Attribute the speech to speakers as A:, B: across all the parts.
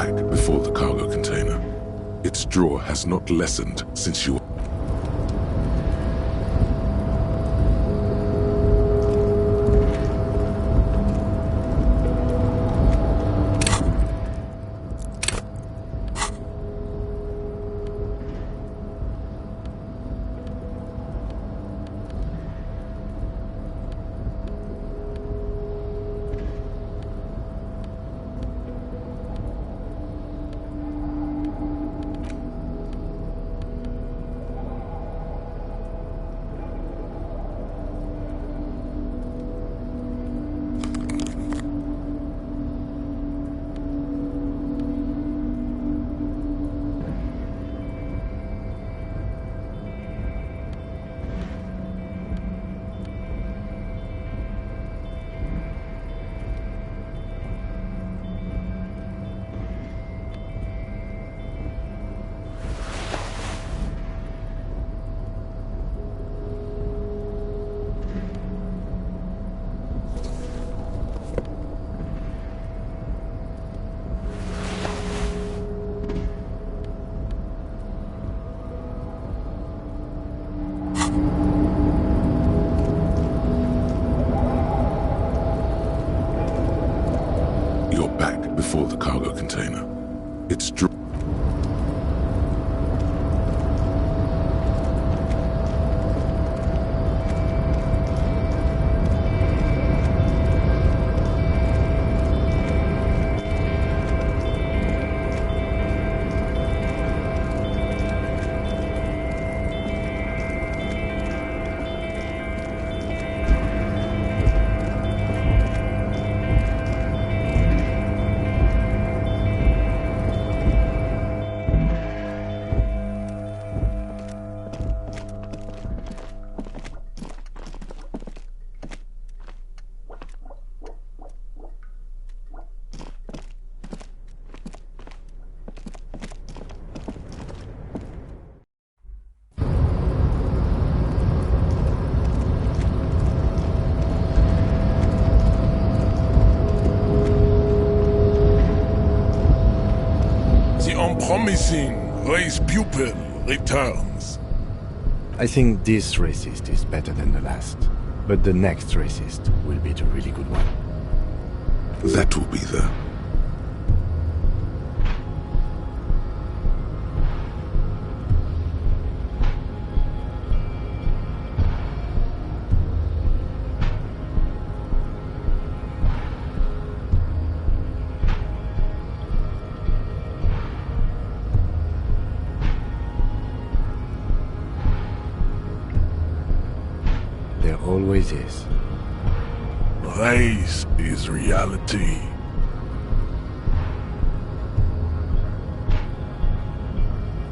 A: back before the cargo container. Its draw has not lessened since you... Before the cargo container. It's true.
B: Promising race pupil returns.
C: I think this racist is better than the last, but the next racist will be the really good one.
A: That will be the...
C: Always is.
B: Race is reality.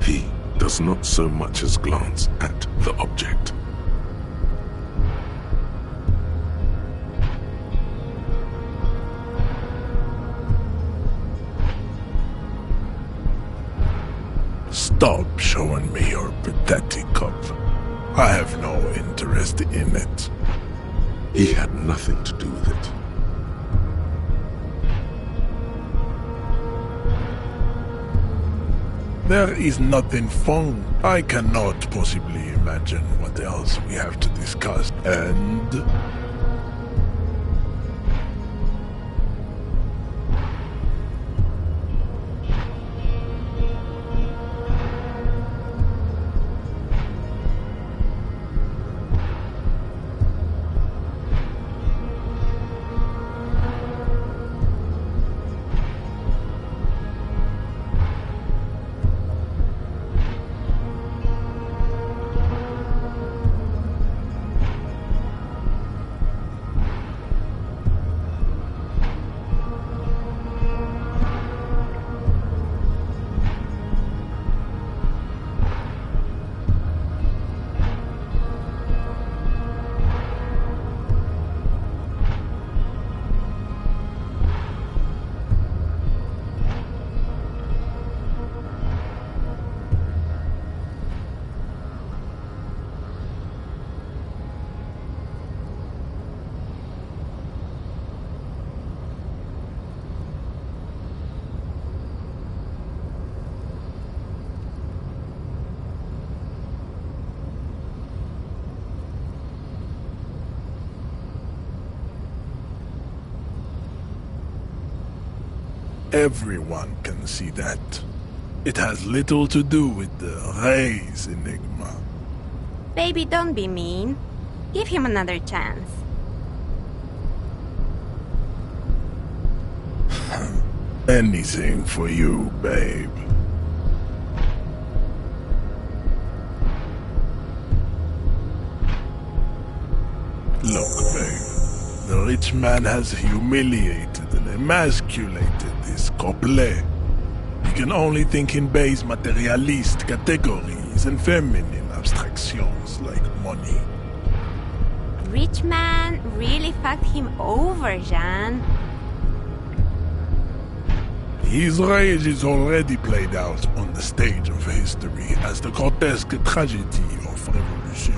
A: He does not so much as glance at the object.
B: Stop showing me your pathetic cup. I have no interest in it.
A: He had nothing to do with it.
B: There is nothing fun. I cannot possibly imagine what else we have to discuss. And... Everyone can see that. It has little to do with the race enigma.
D: Baby, don't be mean. Give him another chance.
B: Anything for you, babe. Look, babe. The rich man has humiliated and emasculated this couple. You can only think in base materialist categories and feminine abstractions like money.
D: Rich man really fucked him over, Jean.
B: His rage is already played out on the stage of history as the grotesque tragedy of revolution.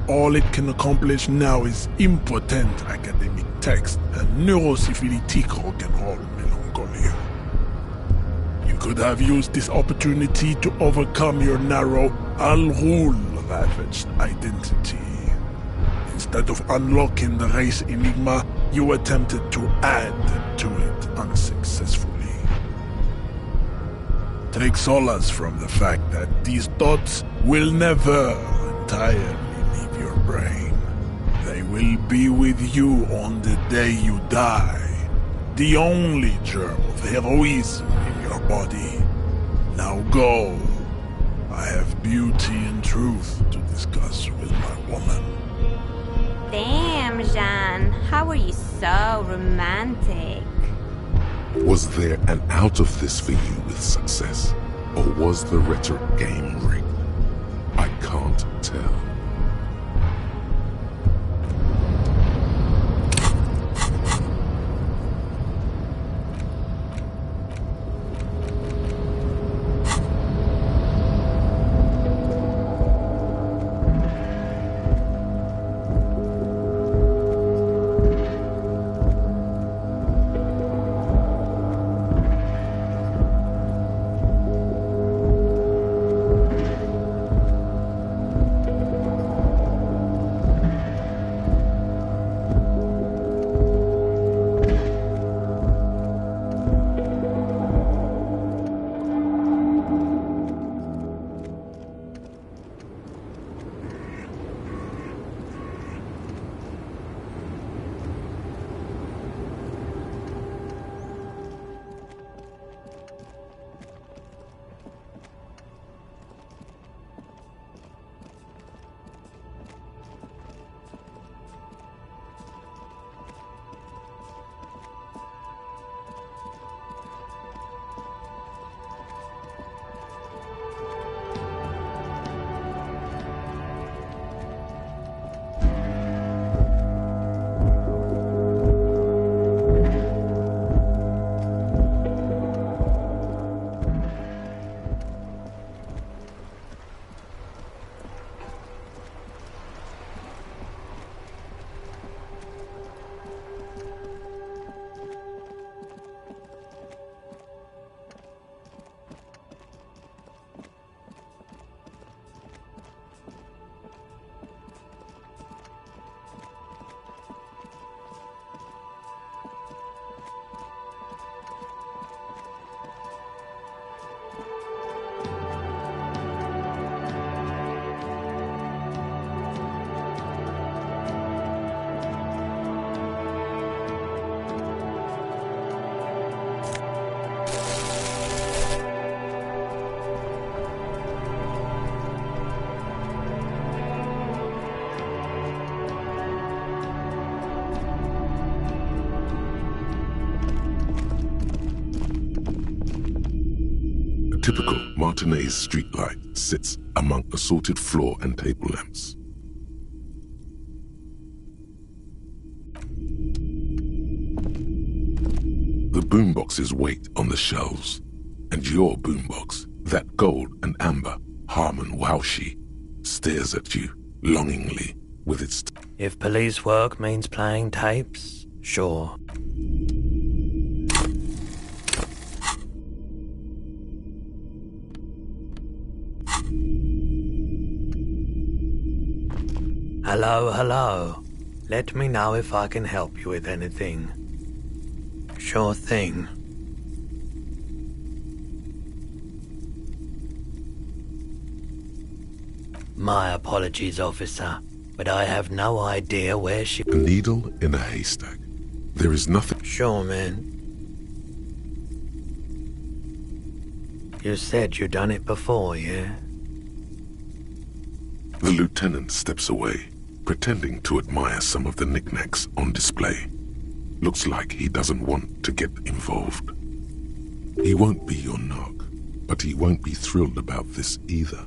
B: All it can accomplish now is impotent academic text and neurosyphilitic rock and roll melancholia. You could have used this opportunity to overcome your narrow, Al-Ghul-ravaged identity. Instead of unlocking the race enigma, you attempted to add to it unsuccessfully. Take solace from the fact that these thoughts will never entirely leave your brain. They will be with you on the day you die. The only germ of heroism in your body. Now go. I have beauty and truth to discuss with my woman.
D: Damn, Jean. How are you so romantic?
A: Was there an out of this for you with success? Or was the rhetoric game rigged? I can't tell. Typical Martinez streetlight sits among assorted floor and table lamps. The boomboxes wait on the shelves, and your boombox, that gold and amber Harman Waushi, stares at you longingly with its...
E: If police work means playing tapes, sure. Hello, hello. Let me know if I can help you with anything. Sure thing. My apologies, officer, but I have no idea where she...
A: A needle in a haystack. There is nothing...
E: Sure, man. You said you done it before, yeah?
A: The lieutenant steps away, pretending to admire some of the knickknacks on display. Looks like he doesn't want to get involved. He won't be your knock, but he won't be thrilled about this either.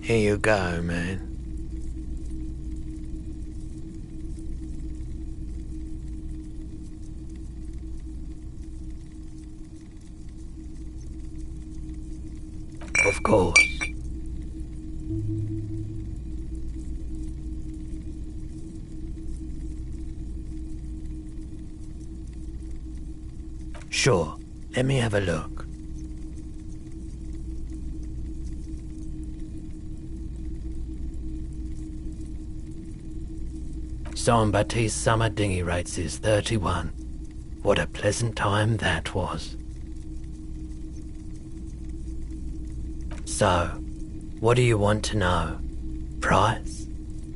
E: Here you go, man. Of course. Sure, let me have a look. Jean-Baptiste's summer dinghy rates is 31. What a pleasant time that was. So, what do you want to know? Price?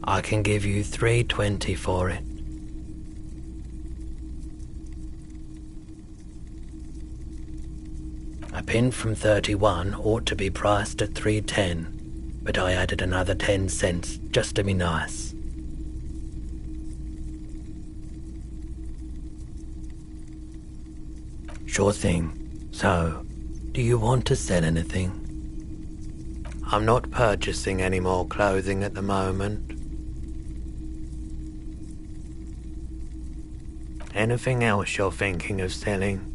E: I can give you $320 for it. A pin from 31 ought to be priced at $310, but I added another 10 cents just to be nice. Sure thing. So, do you want to sell anything? I'm not purchasing any more clothing at the moment. Anything else you're thinking of selling?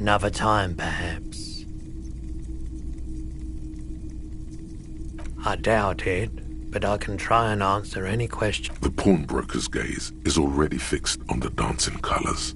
E: Another time, perhaps. I doubt it, but I can try and answer any question.
A: The pawnbroker's gaze is already fixed on the dancing colors.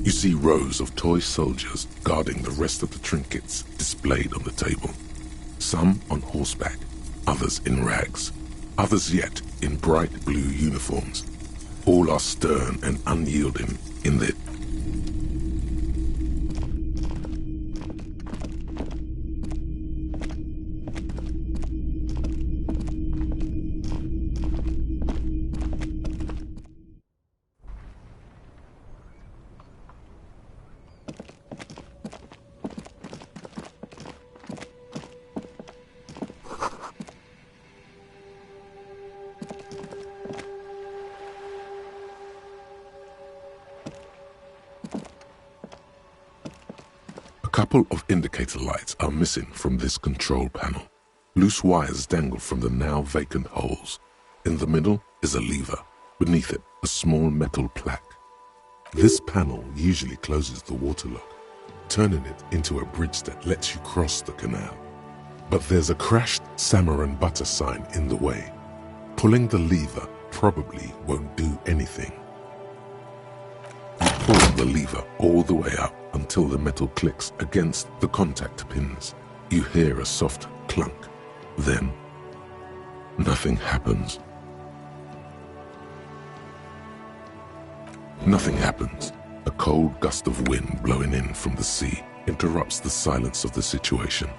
A: You see rows of toy soldiers guarding the rest of the trinkets displayed on the table. Some on horseback, others in rags, others yet in bright blue uniforms. All are stern and unyielding in their... A couple of indicator lights are missing from this control panel. Loose wires dangle from the now vacant holes. In the middle is a lever. Beneath it, a small metal plaque. This panel usually closes the water lock, turning it into a bridge that lets you cross the canal. But there's a crashed salmon and butter sign in the way. Pulling the lever probably won't do anything. You pull the lever all the way up until the metal clicks against the contact pins. You hear a soft clunk. Then, nothing happens. Nothing happens. A cold gust of wind blowing in from the sea interrupts the silence of the situation.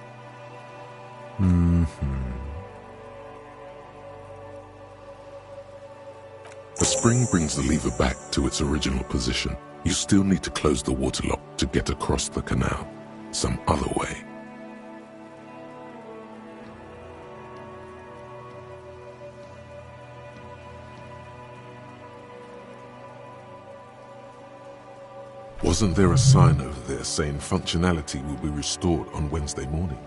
A: The spring brings the lever back to its original position. You still need to close the water lock to get across the canal, some other way. Wasn't there a sign over there saying functionality will be restored on Wednesday morning?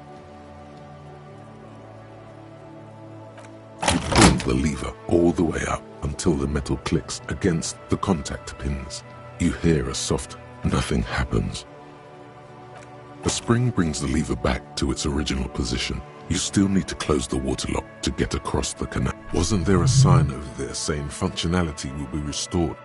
A: You pull the lever all the way up until the metal clicks against the contact pins. You hear a soft, nothing happens. The spring brings the lever back to its original position. You still need to close the water lock to get across the canal. Wasn't there a sign over there saying functionality will be restored?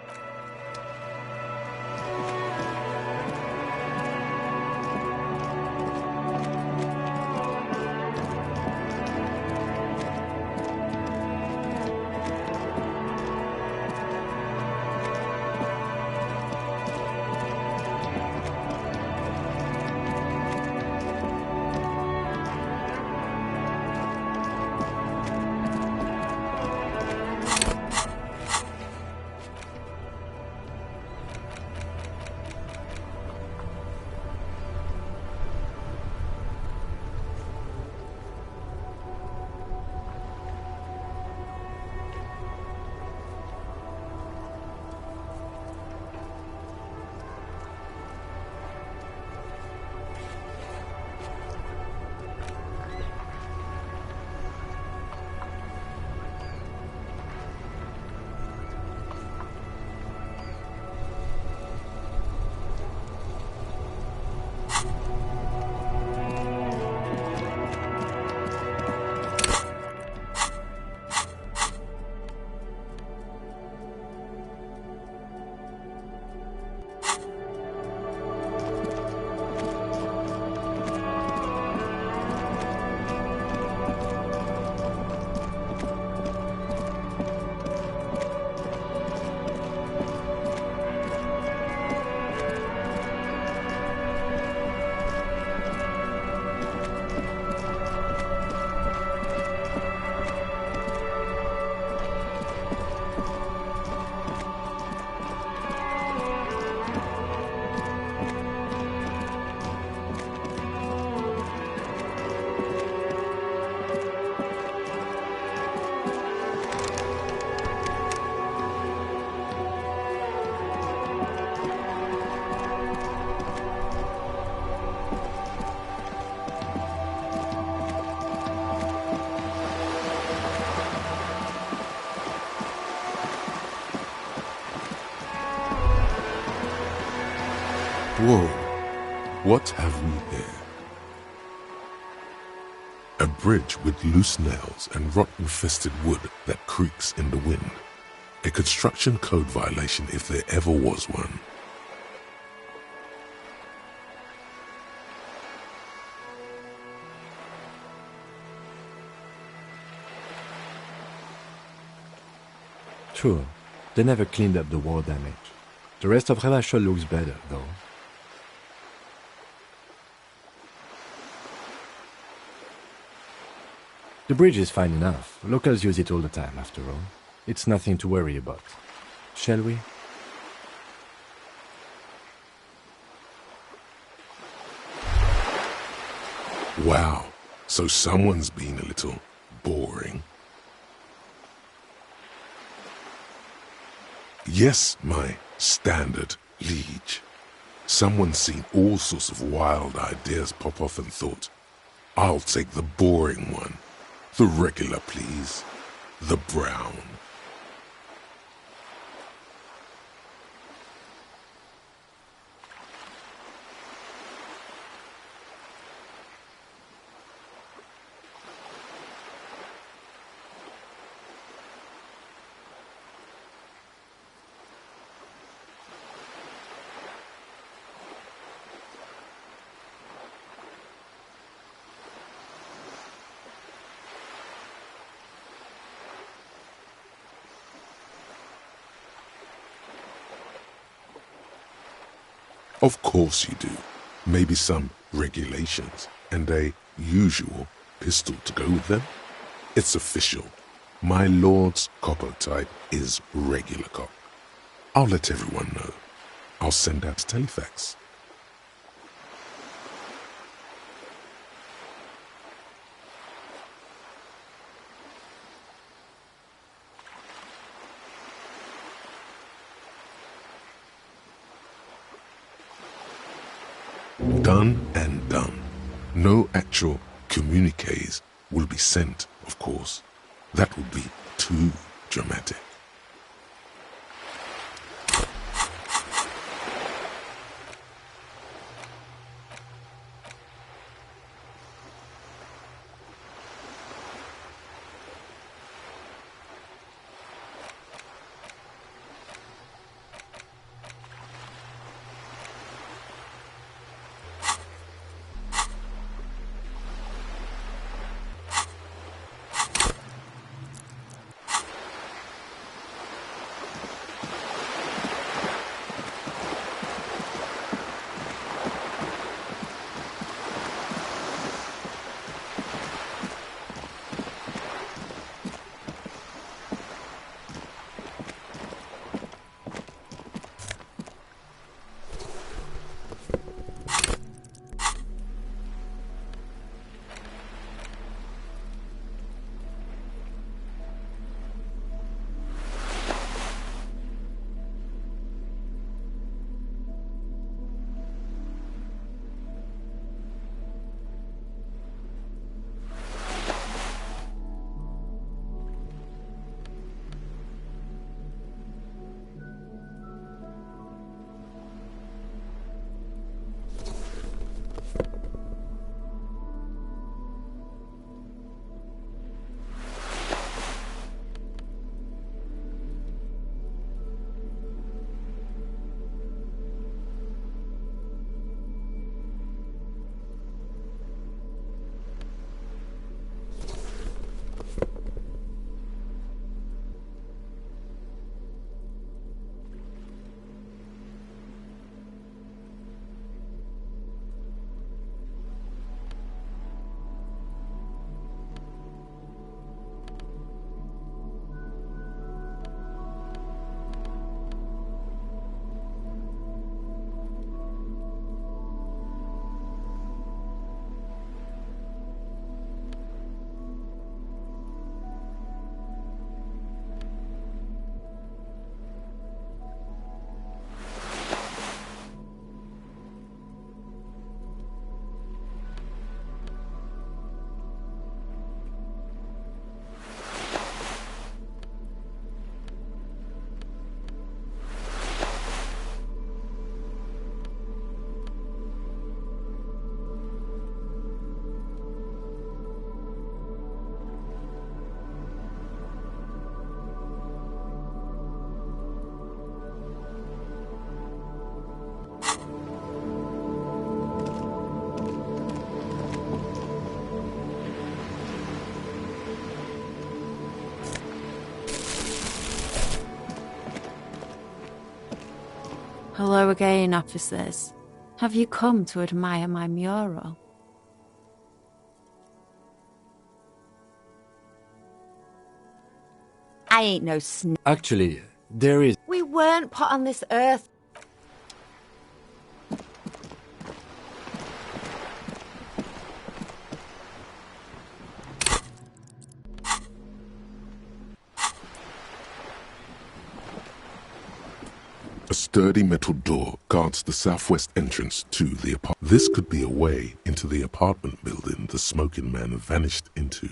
A: Whoa, what have we here? A bridge with loose nails and rot-infested wood that creaks in the wind. A construction code violation if there ever was one.
C: True, they never cleaned up the war damage. The rest of Revachol looks better, though. The bridge is fine enough. Locals use it all the time, after all. It's nothing to worry about. Shall we?
A: Wow, so someone's been a little boring. Yes, my standard liege. Someone's seen all sorts of wild ideas pop off and thought, I'll take the boring one. The regular, please. The brown. Of course you do. Maybe some regulations and a usual pistol to go with them. It's official. My lord's copper type is regular cop. I'll let everyone know. I'll send out a telefax. Done and done. No actual communiques will be sent, of course. That would be too dramatic.
F: Hello again, officers. Have you come to admire my mural? I ain't no
C: Actually, there is...
F: We weren't put on this earth.
A: A sturdy metal door guards the southwest entrance to the apartment. This could be a way into the apartment building the smoking man vanished into.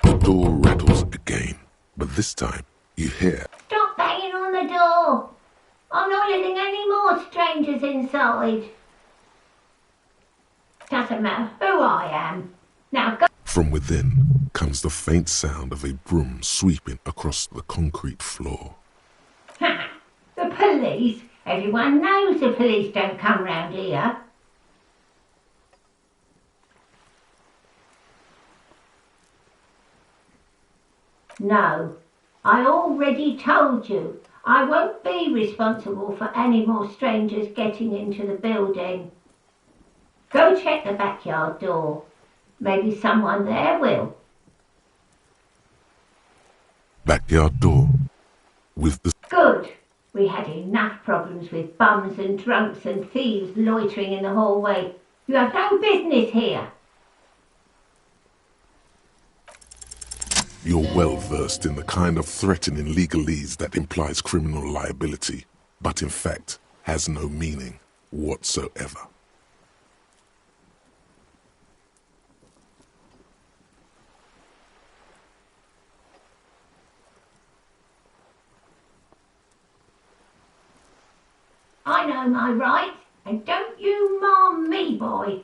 A: The door rattles again, but this time you hear...
G: Stop banging on the door! I'm not letting any more strangers inside. Doesn't matter who I am. Now go...
A: From within comes the faint sound of a broom sweeping across the concrete floor.
G: Ha! The police? Everyone knows the police don't come round here. No, I already told you. I won't be responsible for any more strangers getting into the building. Go check the backyard door. Maybe someone there will.
A: Backyard door. With the...
G: Good. We had enough problems with bums and drunks and thieves loitering in the hallway. You have no business here.
A: You're well versed in the kind of threatening legalese that implies criminal liability, but in fact has no meaning whatsoever.
G: I know my rights, and don't you marm me, boy.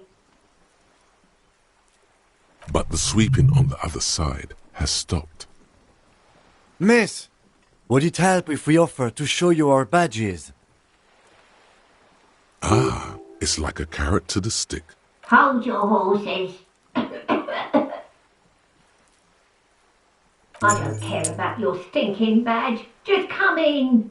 A: But the sweeping on the other side has stopped.
C: Miss, would it help if we offer to show you our badges?
A: Ah, it's like a carrot to the stick.
G: Hold your horses. I don't care about your stinking badge. Just come in.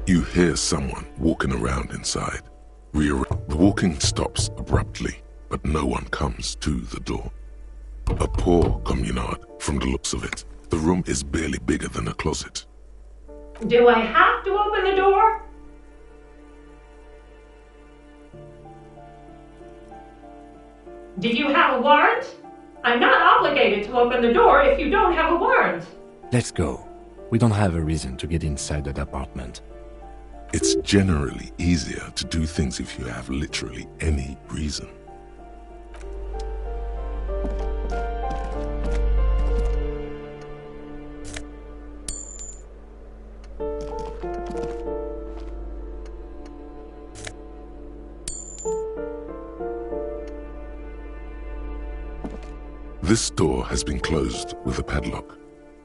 A: You hear someone walking around inside. The walking stops abruptly, but no one comes to the door. A poor communard, from the looks of it. The room is barely bigger than a closet.
H: Do I have to open the door? Do you have a warrant? I'm not obligated to open the door if you don't have a warrant.
C: Let's go. We don't have a reason to get inside that apartment.
A: It's generally easier to do things if you have literally any reason. This door has been closed with a padlock.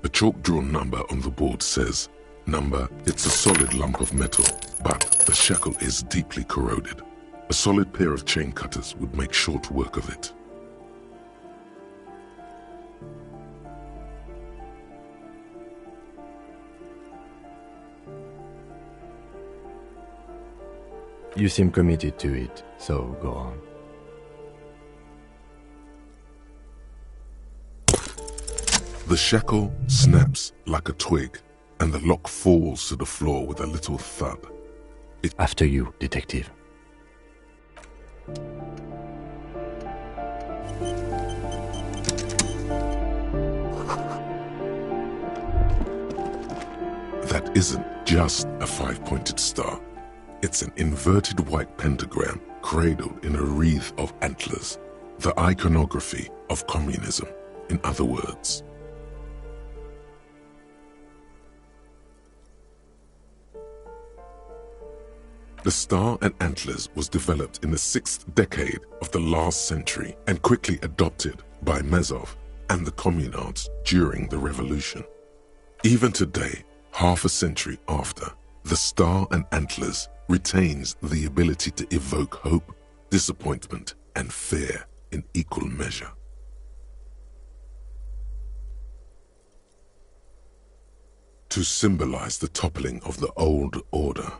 A: A chalk-drawn number on the board says, "Number, it's a solid lump of metal, but the shackle is deeply corroded. A solid pair of chain cutters would make short work of it."
C: You seem committed to it, so go on.
A: The shackle snaps like a twig, and the lock falls to the floor with a little thud.
C: After you, detective.
A: That isn't just a five-pointed star. It's an inverted white pentagram cradled in a wreath of antlers. The iconography of communism, in other words. The Star and Antlers was developed in the 6th decade of the last century and quickly adopted by Mazov and the communards during the revolution. Even today, half a century after, the Star and Antlers retains the ability to evoke hope, disappointment, and fear in equal measure. To symbolize the toppling of the old order.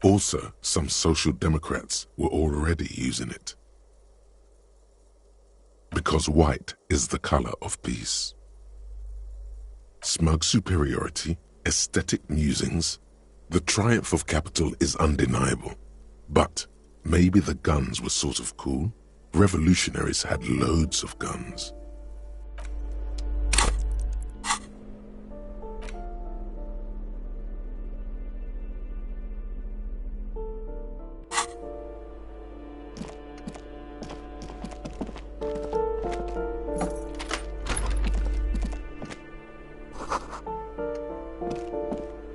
A: Also, some social democrats were already using it. Because white is the color of peace. Smug superiority, aesthetic musings, the triumph of capital is undeniable. But maybe the guns were sort of cool. Revolutionaries had loads of guns.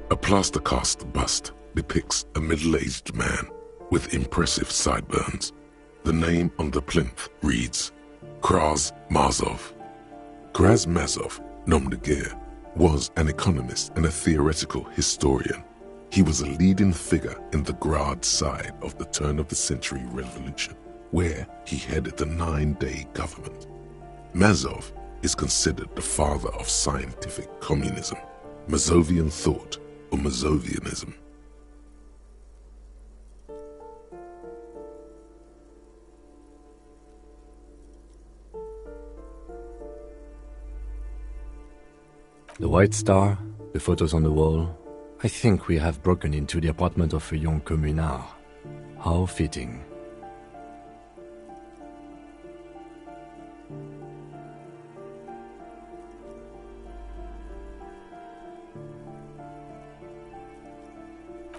A: A plaster cast bust depicts a middle-aged man with impressive sideburns. The name on the plinth reads Kraz Mazov. Kraz Mazov, nom de guerre, was an economist and a theoretical historian. He was a leading figure in the Grad side of the turn-of-the-century revolution, where he headed the 9-day government. Mazov is considered the father of scientific communism, Mazovian thought, or Mazovianism.
C: The White Star, the photos on the wall. I think we have broken into the apartment of a young communard. How fitting.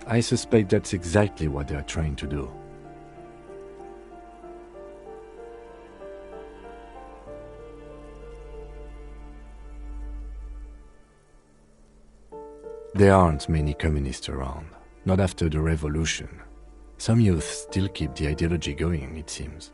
C: I suspect that's exactly what they are trying to do. There aren't many communists around, not after the revolution. Some youth still keep the ideology going, it seems.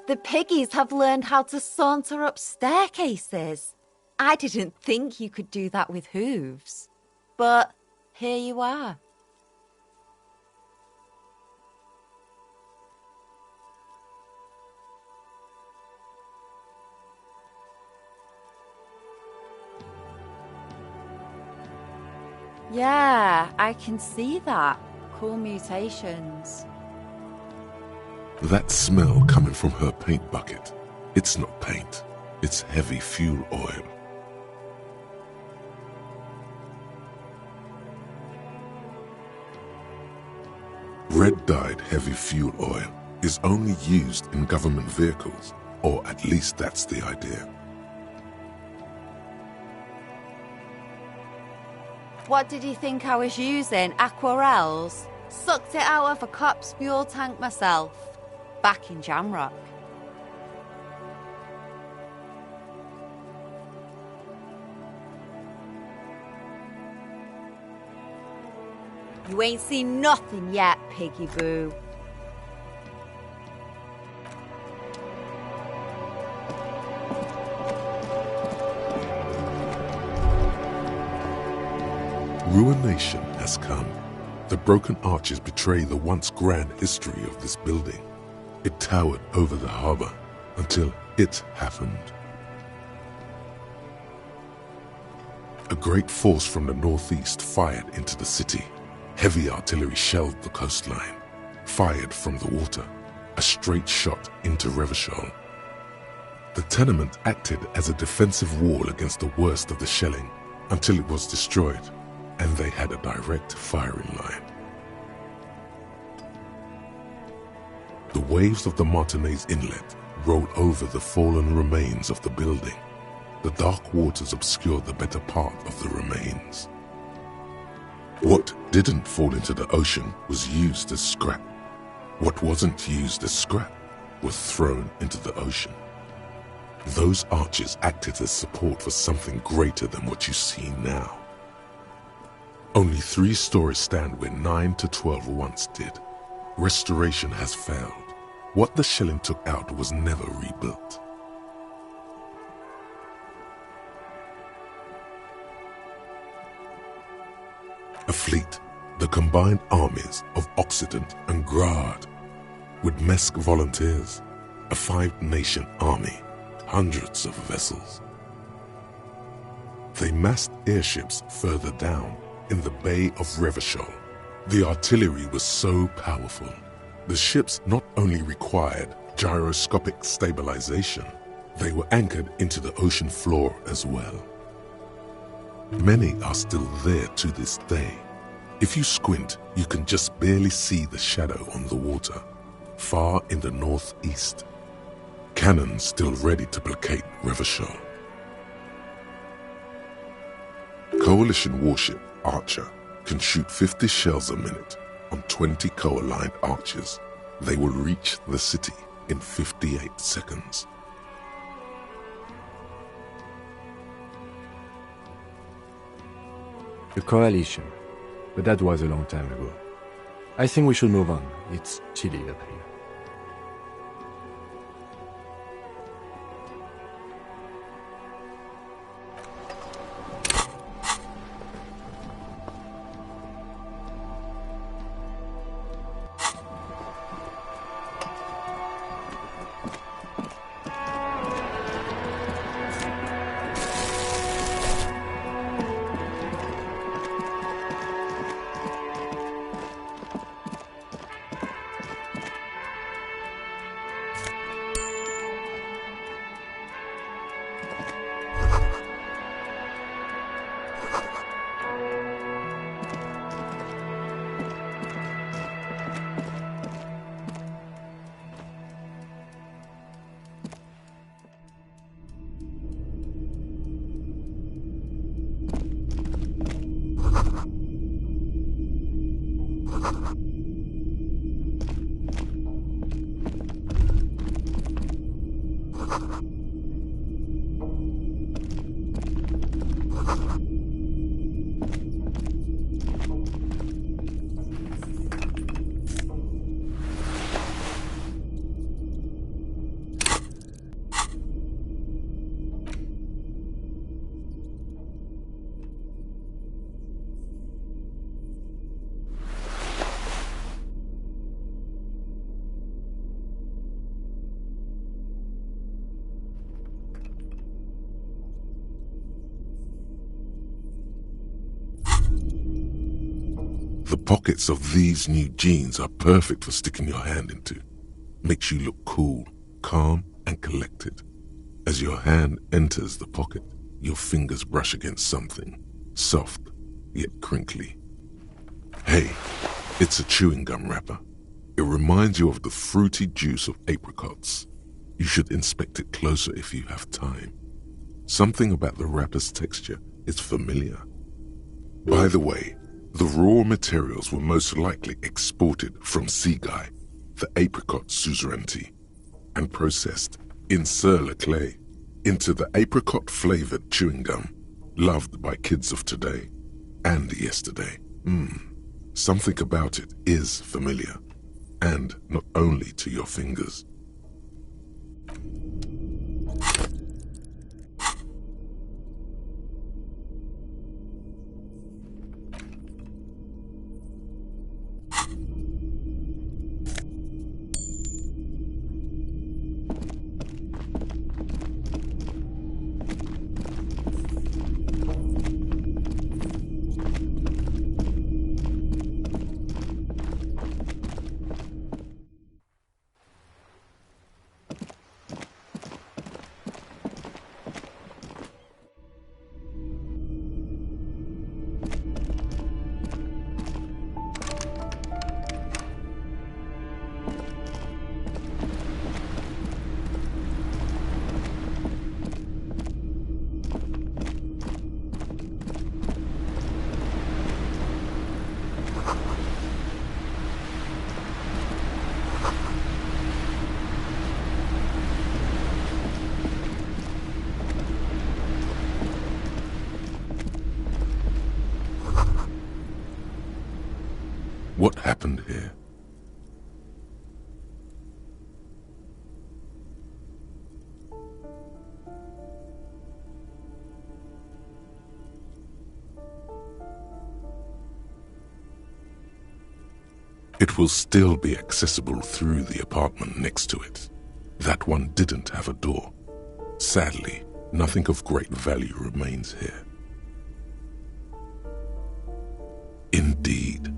F: The piggies have learned how to saunter up staircases. I didn't think you could do that with hooves. But here you are. Yeah, I can see that. Cool mutations.
A: That smell coming from her paint bucket. It's not paint. It's heavy fuel oil. Red-dyed heavy fuel oil is only used in government vehicles, or at least that's the idea.
F: What did you think I was using? Aquarels? Sucked it out of a cop's fuel tank myself. Back in Jamrock. You ain't seen nothing yet, Piggy Boo.
A: Ruination has come. The broken arches betray the once grand history of this building. It towered over the harbor until it happened. A great force from the northeast fired into the city. Heavy artillery shelled the coastline, fired from the water, a straight shot into Revachol. The tenement acted as a defensive wall against the worst of the shelling until it was destroyed, and they had a direct firing line. The waves of the Martinez Inlet rolled over the fallen remains of the building. The dark waters obscured the better part of the remains. What didn't fall into the ocean was used as scrap. What wasn't used as scrap was thrown into the ocean. Those arches acted as support for something greater than what you see now. Only 3 stories stand where 9 to 12 once did. Restoration has failed. What the shelling took out was never rebuilt. A fleet, the combined armies of Occident and Grad, with Mesk volunteers, a 5-nation army, hundreds of vessels. They massed airships further down in the Bay of Revachol. The artillery was so powerful. The ships not only required gyroscopic stabilization, they were anchored into the ocean floor as well. Many are still there to this day. If you squint, you can just barely see the shadow on the water, far in the northeast. Cannons still ready to placate Revachol. Coalition warship Archer can shoot 50 shells a minute on 20 co-aligned archers. They will reach the city in 58 seconds.
C: The coalition. But that was a long time ago. I think we should move on. It's chilly up here.
A: The pockets of these new jeans are perfect for sticking your hand into. Makes you look cool, calm, and collected. As your hand enters the pocket, your fingers brush against something, soft, yet crinkly. Hey, it's a chewing gum wrapper. It reminds you of the fruity juice of apricots. You should inspect it closer if you have time. Something about the wrapper's texture is familiar. By the way, the raw materials were most likely exported from Seaguy, the apricot suzerainty, and processed in Sur-le-Clay into the apricot-flavored chewing gum loved by kids of today and yesterday. Something about it is familiar, and not only to your fingers. What happened here? It will still be accessible through the apartment next to it. That one didn't have a door. Sadly, nothing of great value remains here. Indeed.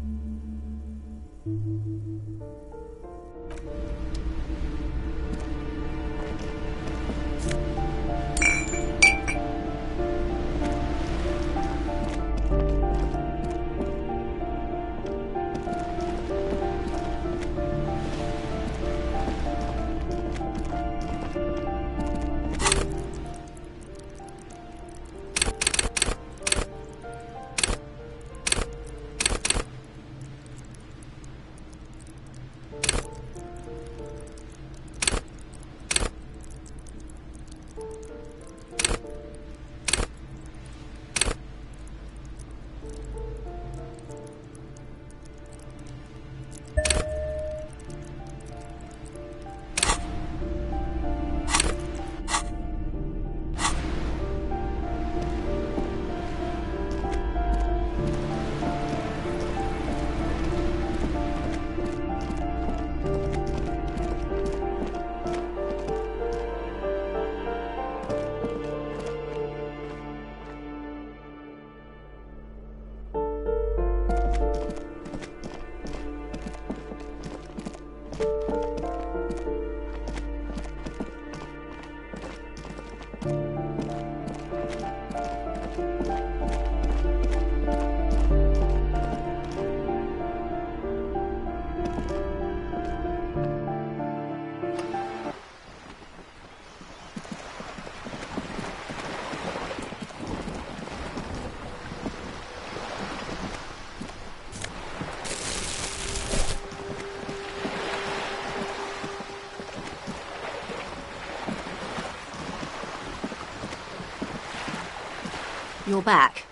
F: You're back.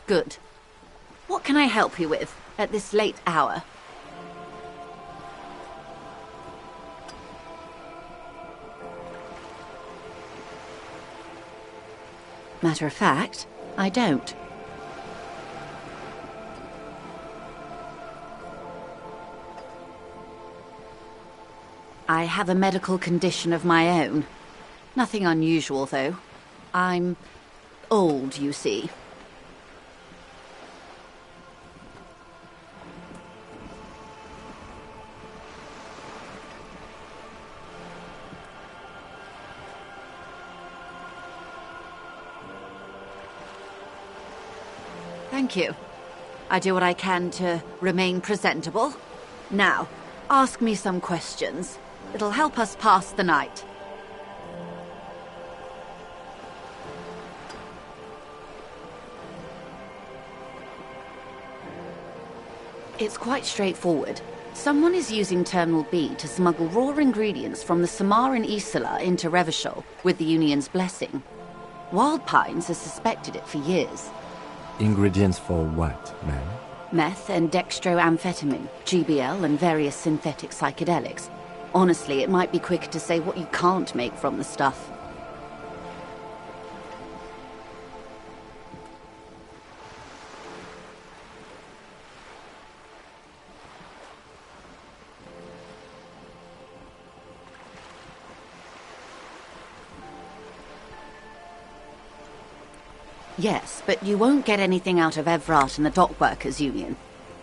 F: Good. What can I help you with at this late hour? Matter of fact, I don't. I have a medical condition of my own. Nothing unusual, though. I'm old, you see. Thank you. I do what I can to remain presentable. Now, ask me some questions. It'll help us pass the night. It's quite straightforward. Someone is using Terminal B to smuggle raw ingredients from the Samaran Isola into Revachol with the Union's blessing. Wild Pines has suspected it for years.
C: Ingredients for what, ma'am?
F: Meth and dextroamphetamine, GBL and various synthetic psychedelics. Honestly, it might be quicker to say what you can't make from the stuff. Yes, but you won't get anything out of Evrat and the Dockworkers Union.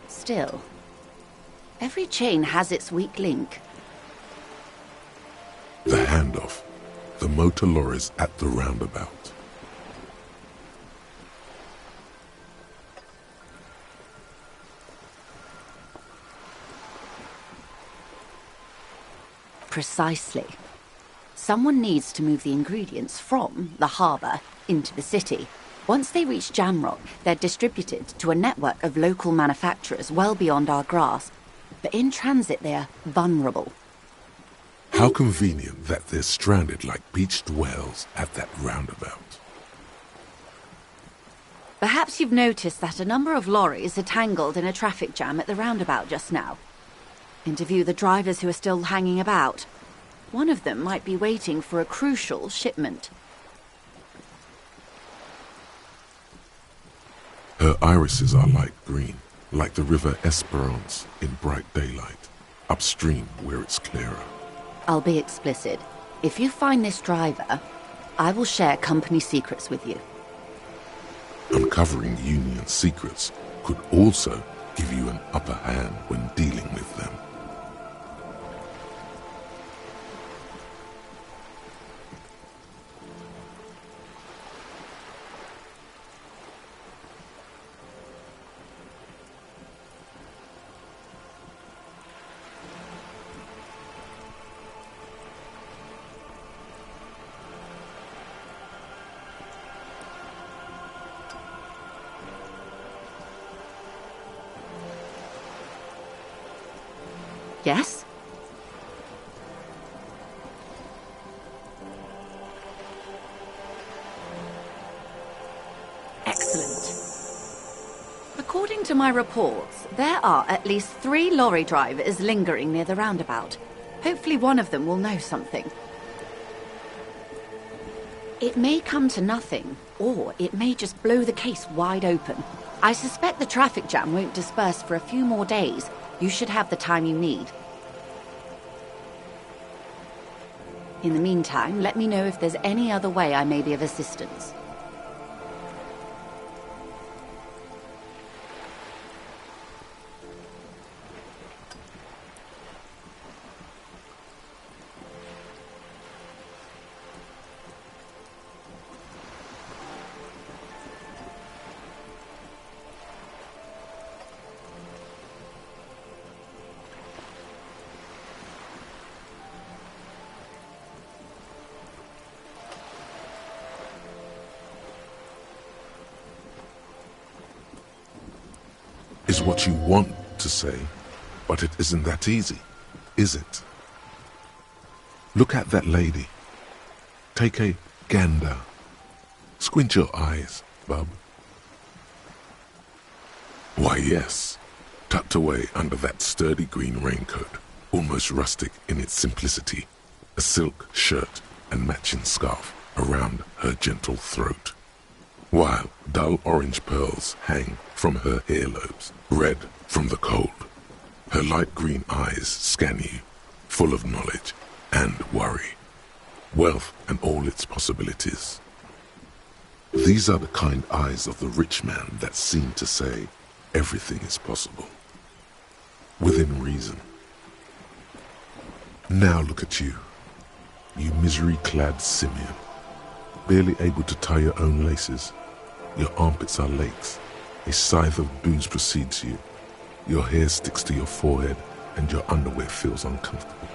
F: Still, every chain has its weak link.
A: The handoff. The motor lorries at the roundabout.
F: Precisely. Someone needs to move the ingredients from the harbour into the city. Once they reach Jamrock, they're distributed to a network of local manufacturers well beyond our grasp. But in transit, they're vulnerable.
A: How convenient that they're stranded like beached whales at that roundabout.
F: Perhaps you've noticed that a number of lorries are tangled in a traffic jam at the roundabout just now. Interview the drivers who are still hanging about. One of them might be waiting for a crucial shipment.
A: Her irises are light green, like the river Esperance in bright daylight, upstream where it's clearer.
F: I'll be explicit. If you find this driver, I will share company secrets with you.
A: Uncovering Union secrets could also give you an upper hand when dealing with them.
F: Yes? Excellent. According to my reports, there are at least 3 lorry drivers lingering near the roundabout. Hopefully one of them will know something. It may come to nothing, or it may just blow the case wide open. I suspect the traffic jam won't disperse for a few more days. You should have the time you need. In the meantime, let me know if there's any other way I may be of assistance. Is what you want to say, but it isn't that easy, is it? Look at that lady. Take a gander. Squint your eyes, bub. Why, yes, tucked away under that sturdy green raincoat, almost rustic in its simplicity, a silk shirt and matching scarf around her gentle throat, while dull orange pearls hang from her earlobes, red from the cold. Her light green eyes scan you, full of knowledge and worry, wealth and all its possibilities. These are the kind eyes of the rich man that seem to say everything is possible, within reason. Now look at you, you misery-clad simian, barely able to tie your own laces. Your armpits are lakes,
A: A scythe of booze precedes you. Your hair sticks to your forehead and your underwear feels uncomfortable.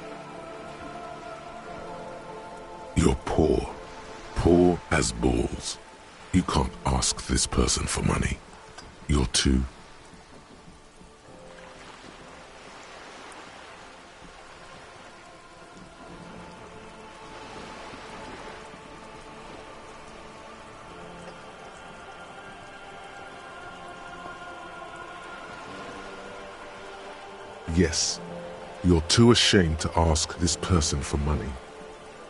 A: You're poor. Poor as balls. You can't ask this person for money. You're too... Yes, you're too ashamed to ask this person for money.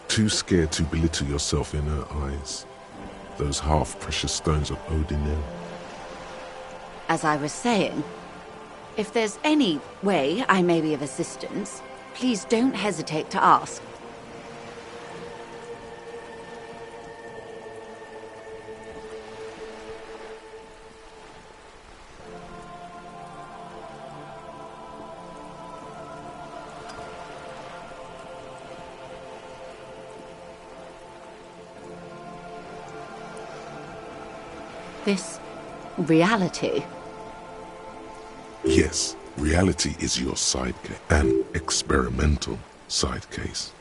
A: Too scared to belittle yourself in her eyes. Those half-precious stones of Odinel.
I: As I was saying, if there's any way I may be of assistance, please don't hesitate to ask. This reality?
A: Yes, reality is your side case, an experimental side case.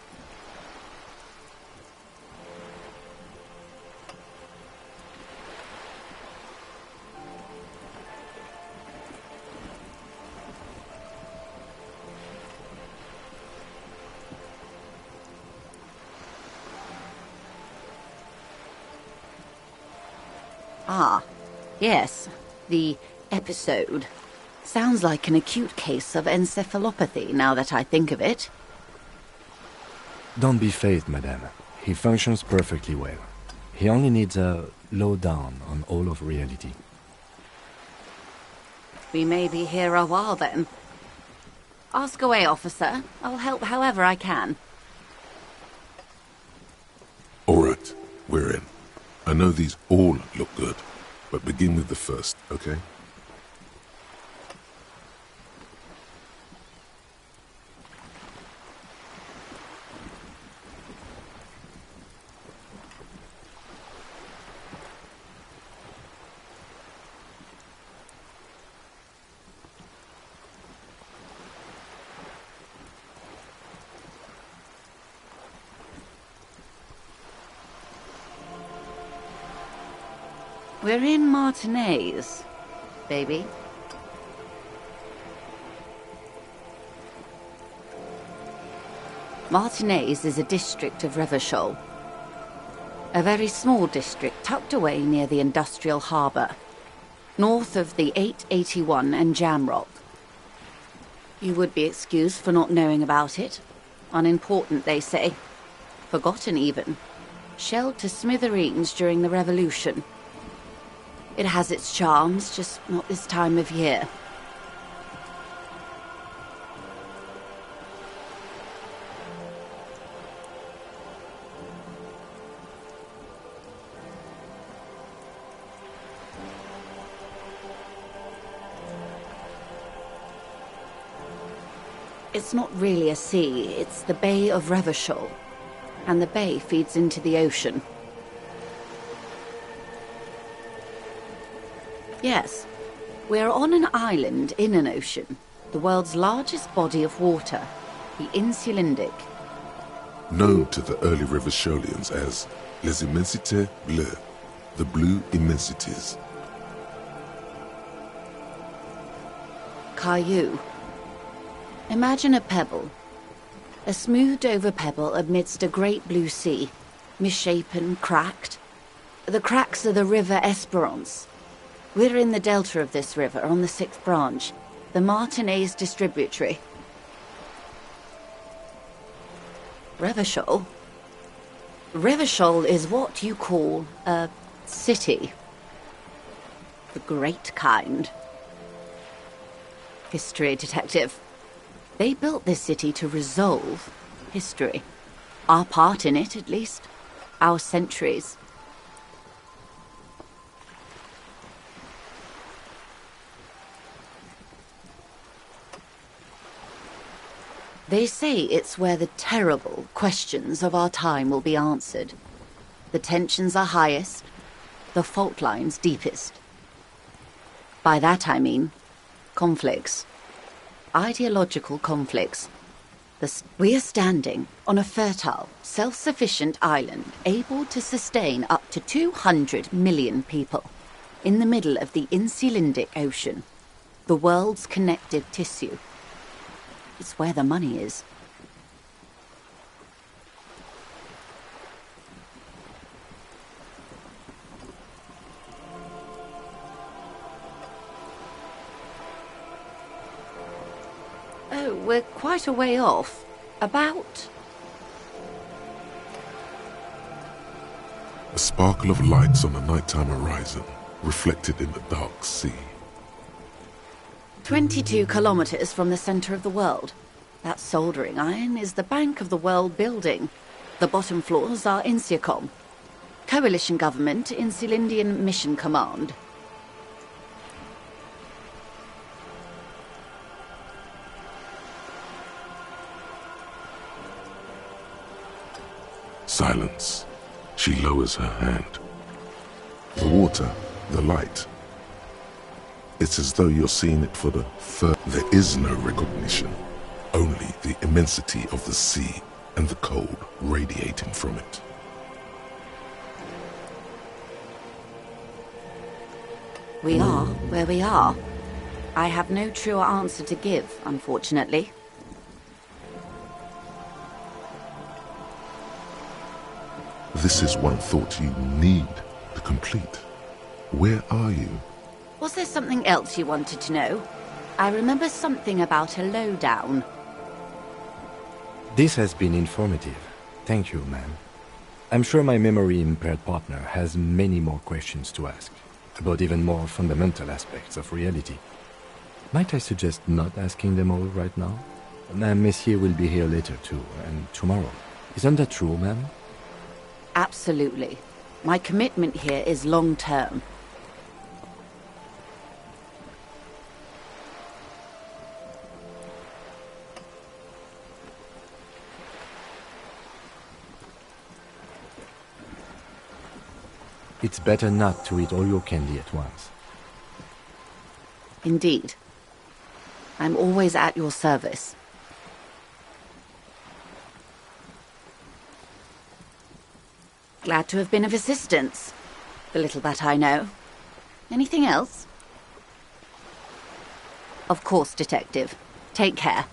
I: Ah, yes, the episode. Sounds like an acute case of encephalopathy, now that I think of it.
C: Don't be phased, madame. He functions perfectly well. He only needs a lowdown on all of reality.
I: We may be here a while, then. Ask away, officer. I'll help however I can.
A: All right, we're in. I know these all look good, but begin with the first, okay?
I: We're in Martinez, baby. Martinez is a district of Revachol. A very small district tucked away near the industrial harbour, north of the 881 and Jamrock. You would be excused for not knowing about it. Unimportant, they say. Forgotten, even. Shelled to smithereens during the Revolution. It has its charms, just not this time of year. It's not really a sea, it's the Bay of Revachol, and the bay feeds into the ocean. Yes, we're on an island in an ocean, the world's largest body of water, the Insulindic.
A: Known to the early Revacholians as Les Immensités Bleues, the Blue Immensities.
I: Caillou. Imagine a pebble. A smoothed-over pebble amidst a great blue sea, misshapen, cracked. The cracks are the River Esperance. We're in the delta of this river, on the 6th branch, the Martinez distributary. Revachol? Revachol is what you call a city. The great kind. History detective. They built this city to resolve history. Our part in it, at least. Our centuries. They say it's where the terrible questions of our time will be answered. The tensions are highest, the fault lines deepest. By that I mean conflicts. Ideological conflicts. We are standing on a fertile, self-sufficient island able to sustain up to 200 million people in the middle of the Insulindic Ocean, the world's connective tissue. It's where the money is. Oh, we're quite a way off. About...
A: A sparkle of lights on the nighttime horizon, reflected in the dark sea.
I: 22 kilometers from the center of the world. That soldering iron is the Bank of the World building. The bottom floors are Insiacom. Coalition government, Insulindian Mission Command.
A: Silence. She lowers her hand. The water, the light. It's as though you're seeing it for the first. There is no recognition. Only the immensity of the sea and the cold radiating from it.
I: We are where we are. I have no truer answer to give, unfortunately.
A: This is one thought you need to complete. Where are you?
I: Was there something else you wanted to know? I remember something about a lowdown.
C: This has been informative. Thank you, ma'am. I'm sure my memory-impaired partner has many more questions to ask, about even more fundamental aspects of reality. Might I suggest not asking them all right now? Messier will be here later too, and tomorrow. Isn't that true, ma'am?
I: Absolutely. My commitment here is long-term.
C: It's better not to eat all your candy at once.
I: Indeed. I'm always at your service. Glad to have been of assistance. The little that I know. Anything else? Of course, Detective. Take care.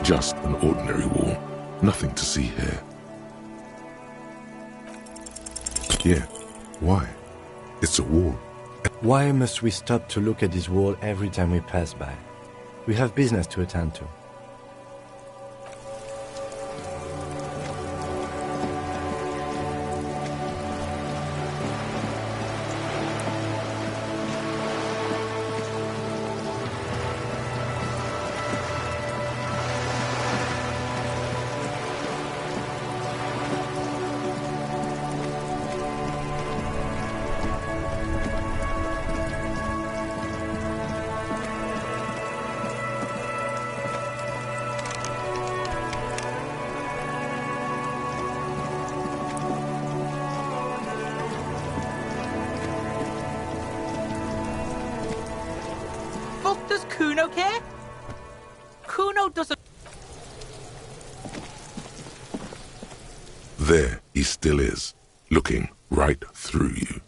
A: Just an ordinary wall. Nothing to see here. Yeah, why? It's a wall.
C: Why must we stop to look at this wall every time we pass by? We have business to attend to.
J: Kuno care? Kuno doesn't...
A: There he still is, looking right through you.